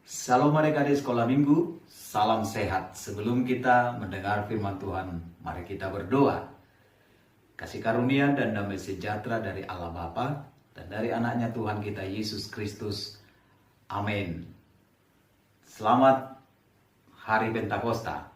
Salam adik-adik sekolah minggu, salam sehat. Sebelum kita mendengar firman Tuhan, mari kita berdoa. Kasih karunia dan damai sejahtera dari Allah Bapa dan dari anaknya Tuhan kita Yesus Kristus. Amin. Selamat Hari Pentakosta.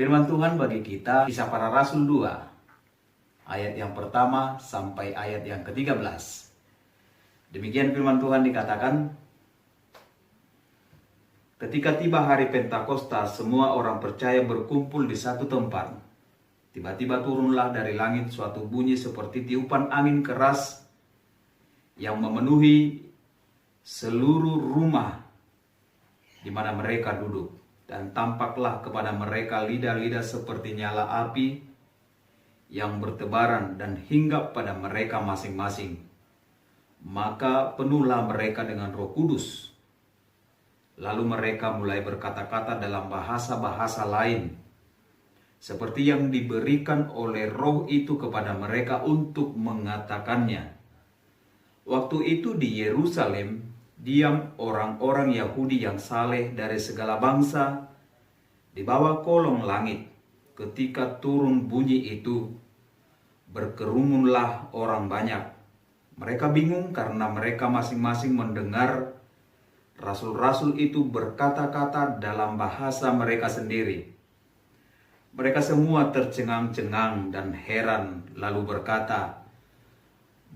Firman Tuhan bagi kita, Kisah Para Rasul 2, ayat yang pertama sampai ayat yang ke-13. Demikian firman Tuhan dikatakan, ketika tiba hari Pentakosta, semua orang percaya berkumpul di satu tempat. Tiba-tiba turunlah dari langit suatu bunyi seperti tiupan angin keras yang memenuhi seluruh rumah di mana mereka duduk. Dan tampaklah kepada mereka lidah-lidah seperti nyala api yang bertebaran dan hinggap pada mereka masing-masing. Maka penuhlah mereka dengan Roh Kudus. Lalu mereka mulai berkata-kata dalam bahasa-bahasa lain, seperti yang diberikan oleh Roh itu kepada mereka untuk mengatakannya. Waktu itu di Yerusalem diam orang-orang Yahudi yang saleh dari segala bangsa di bawah kolong langit. Ketika turun bunyi itu, berkerumunlah orang banyak. Mereka bingung karena mereka masing-masing mendengar rasul-rasul itu berkata-kata dalam bahasa mereka sendiri. Mereka semua tercengang-cengang dan heran, lalu berkata,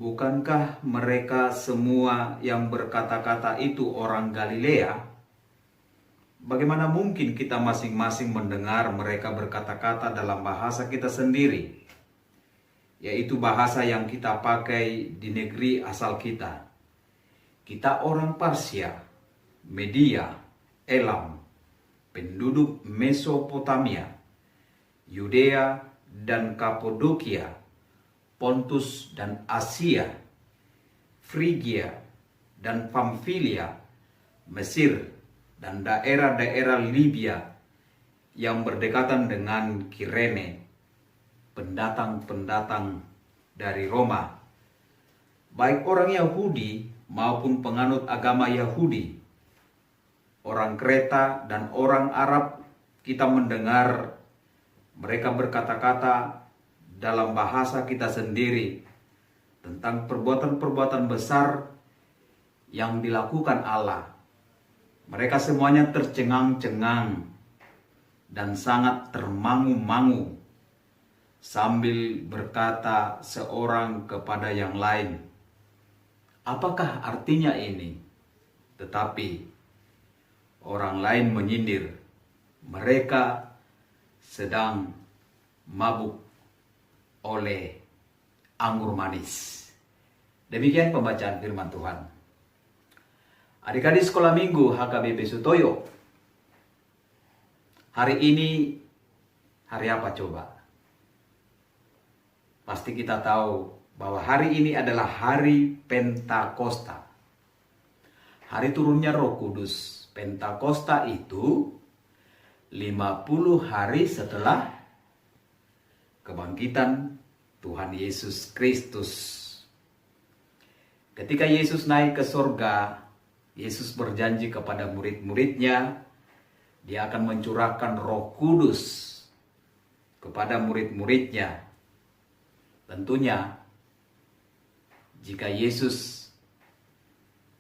"Bukankah mereka semua yang berkata-kata itu orang Galilea? Bagaimana mungkin kita masing-masing mendengar mereka berkata-kata dalam bahasa kita sendiri, yaitu bahasa yang kita pakai di negeri asal kita? Kita orang Parsia, Media, Elam, penduduk Mesopotamia, Yudea dan Kapodokia, Pontus dan Asia, Frigia dan Pamfilia, Mesir dan daerah-daerah Libya yang berdekatan dengan Kirene, pendatang-pendatang dari Roma, baik orang Yahudi maupun penganut agama Yahudi, orang Kreta dan orang Arab. Kita mendengar mereka berkata-kata dalam bahasa kita sendiri tentang perbuatan-perbuatan besar yang dilakukan Allah. Mereka semuanya tercengang-cengang dan sangat termangu-mangu sambil berkata seorang kepada yang lain, "Apakah artinya ini?" Tetapi orang lain menyindir, "Mereka sedang mabuk oleh anggur manis." Demikian pembacaan firman Tuhan. Adik-adik sekolah minggu HKBP Sutoyo, hari ini hari apa coba? Pasti kita tahu bahwa hari ini adalah hari Pentakosta, hari turunnya Roh Kudus. Pentakosta itu 50 hari setelah kebangkitan Tuhan Yesus Kristus. Ketika Yesus naik ke surga, Yesus berjanji kepada murid-muridnya, Dia akan mencurahkan Roh Kudus kepada murid-muridnya. Tentunya, jika Yesus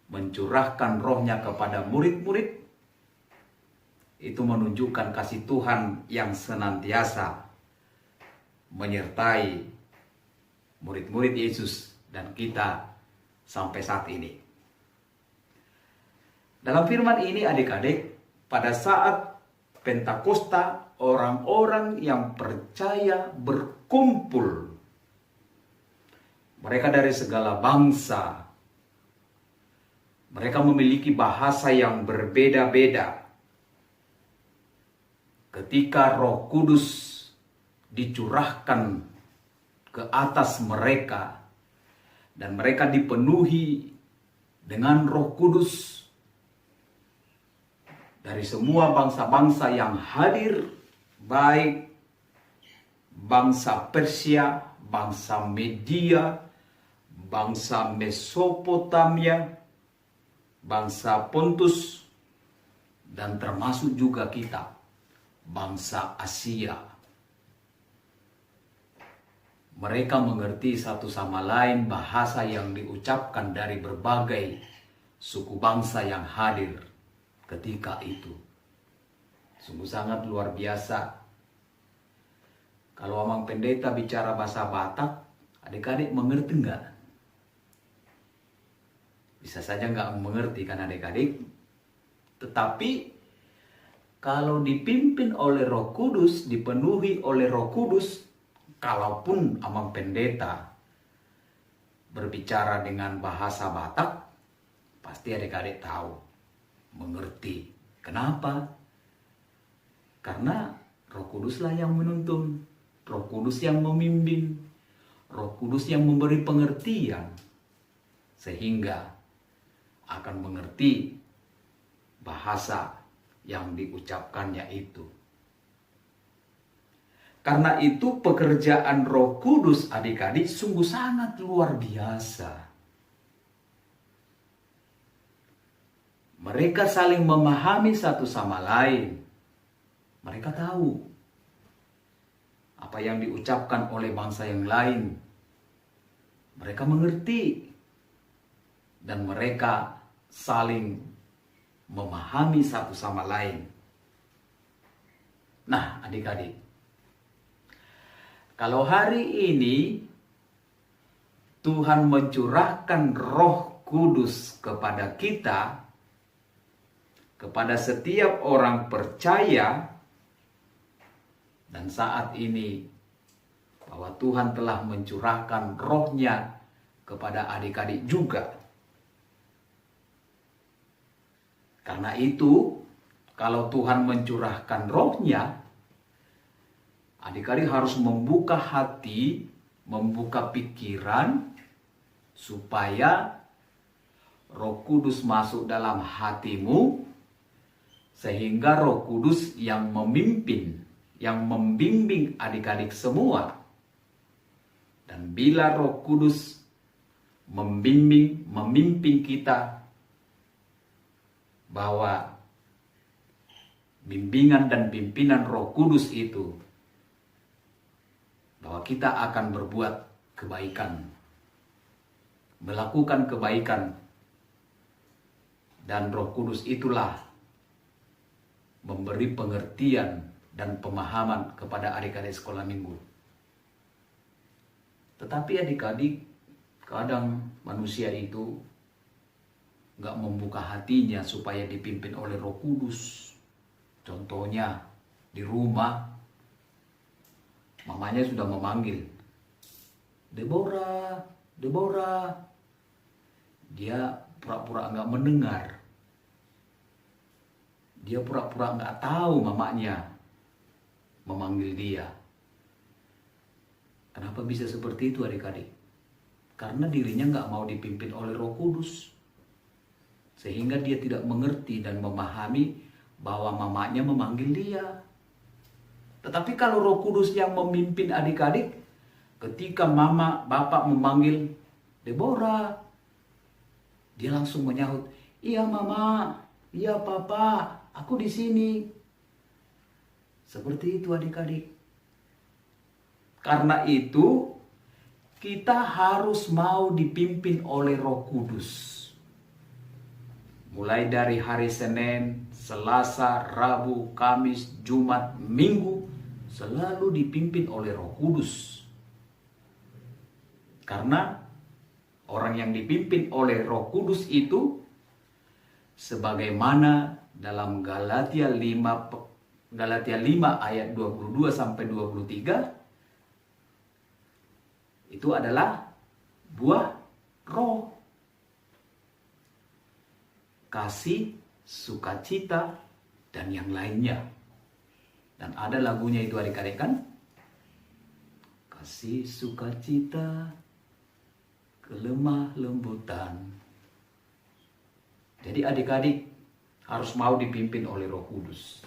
mencurahkan rohnya kepada murid-murid, itu menunjukkan kasih Tuhan yang senantiasa menyertai murid-murid Yesus dan kita sampai saat ini. Dalam firman ini adik-adik, pada saat Pentakosta, orang-orang yang percaya berkumpul. Mereka dari segala bangsa. Mereka memiliki bahasa yang berbeda-beda. Ketika Roh Kudus dicurahkan ke atas mereka dan mereka dipenuhi dengan Roh Kudus, dari semua bangsa-bangsa yang hadir, baik bangsa Persia, bangsa Media, bangsa Mesopotamia, bangsa Pontus, dan termasuk juga kita, bangsa Asia. Mereka mengerti satu sama lain bahasa yang diucapkan dari berbagai suku bangsa yang hadir ketika itu. Sungguh sangat luar biasa. Kalau Amang Pendeta bicara bahasa Batak, adik-adik mengerti enggak? Bisa saja enggak mengerti kan adik-adik. Tetapi kalau dipimpin oleh Roh Kudus, dipenuhi oleh Roh Kudus, kalaupun Amang Pendeta berbicara dengan bahasa Batak, pasti adik-adik tahu, mengerti. Kenapa? Karena Roh Kuduslah yang menuntun, Roh Kudus yang membimbing, Roh Kudus yang memberi pengertian, sehingga akan mengerti bahasa yang diucapkannya itu. Karena itu pekerjaan Roh Kudus adik-adik sungguh sangat luar biasa. Mereka saling memahami satu sama lain. Mereka tahu apa yang diucapkan oleh bangsa yang lain. Mereka mengerti. Dan mereka saling memahami satu sama lain. Nah, adik-adik, kalau hari ini Tuhan mencurahkan Roh Kudus kepada kita, kepada setiap orang percaya, dan saat ini bahwa Tuhan telah mencurahkan Roh-Nya kepada adik-adik juga. Karena itu, kalau Tuhan mencurahkan Roh-Nya, adik-adik harus membuka hati, membuka pikiran, supaya Roh Kudus masuk dalam hatimu, sehingga Roh Kudus yang memimpin, yang membimbing adik-adik semua. Dan bila Roh Kudus memimpin kita, bahwa bimbingan dan pimpinan Roh Kudus itu, bahwa kita akan berbuat kebaikan, melakukan kebaikan, dan Roh Kudus itulah memberi pengertian dan pemahaman kepada adik-adik sekolah minggu. Tetapi adik-adik, kadang manusia itu nggak membuka hatinya supaya dipimpin oleh Roh Kudus. Contohnya di rumah, mamanya sudah memanggil, Deborah, Deborah. Dia pura-pura nggak mendengar. Dia pura-pura nggak tahu mamanya memanggil dia. Kenapa bisa seperti itu adik-adik? Karena dirinya nggak mau dipimpin oleh Roh Kudus. Sehingga dia tidak mengerti dan memahami bahwa mamanya memanggil dia. Tetapi kalau Roh Kudus yang memimpin adik-adik, ketika mama, bapak memanggil Deborah, dia langsung menyahut, iya mama, iya papa, aku di sini. Seperti itu adik-adik. Karena itu, kita harus mau dipimpin oleh Roh Kudus. Mulai dari hari Senin, Selasa, Rabu, Kamis, Jumat, Minggu, selalu dipimpin oleh Roh Kudus. Karena orang yang dipimpin oleh Roh Kudus itu, sebagaimana dalam Galatia 5 ayat 22 sampai 23, itu adalah buah roh. Kasih, sukacita, dan yang lainnya. Dan ada lagunya itu adik-adik kan? Kasih, sukacita, kelemah lembutan. Jadi adik-adik harus mau dipimpin oleh Roh Kudus.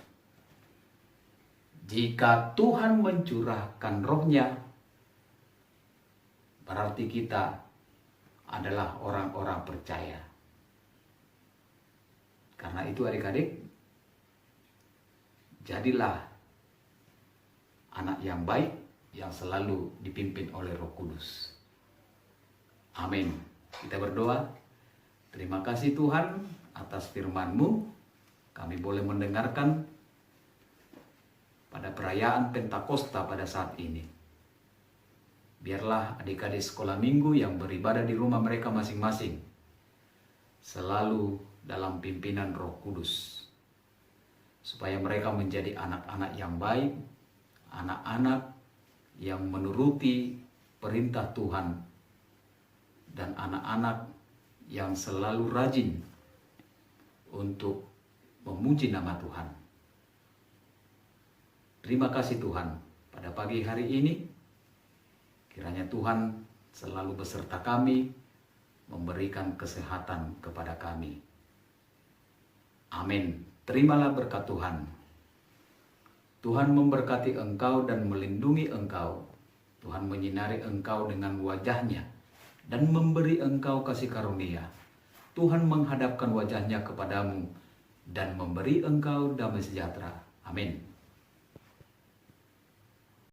Jika Tuhan mencurahkan Roh-Nya, berarti kita adalah orang-orang percaya. Karena itu adik-adik, jadilah anak yang baik yang selalu dipimpin oleh Roh Kudus. Amin. Kita berdoa. Terima kasih Tuhan atas firman-Mu. Kami boleh mendengarkan pada perayaan Pentakosta pada saat ini. Biarlah adik-adik sekolah minggu yang beribadah di rumah mereka masing-masing selalu dalam pimpinan Roh Kudus, supaya mereka menjadi anak-anak yang baik, anak-anak yang menuruti perintah Tuhan, dan anak-anak yang selalu rajin untuk memuji nama Tuhan. Terima kasih Tuhan pada pagi hari ini. Kiranya Tuhan selalu beserta kami, memberikan kesehatan kepada kami. Amin. Terimalah berkat Tuhan. Tuhan memberkati engkau dan melindungi engkau. Tuhan menyinari engkau dengan wajah-Nya dan memberi engkau kasih karunia. Tuhan menghadapkan wajah-Nya kepadamu dan memberi engkau damai sejahtera. Amin.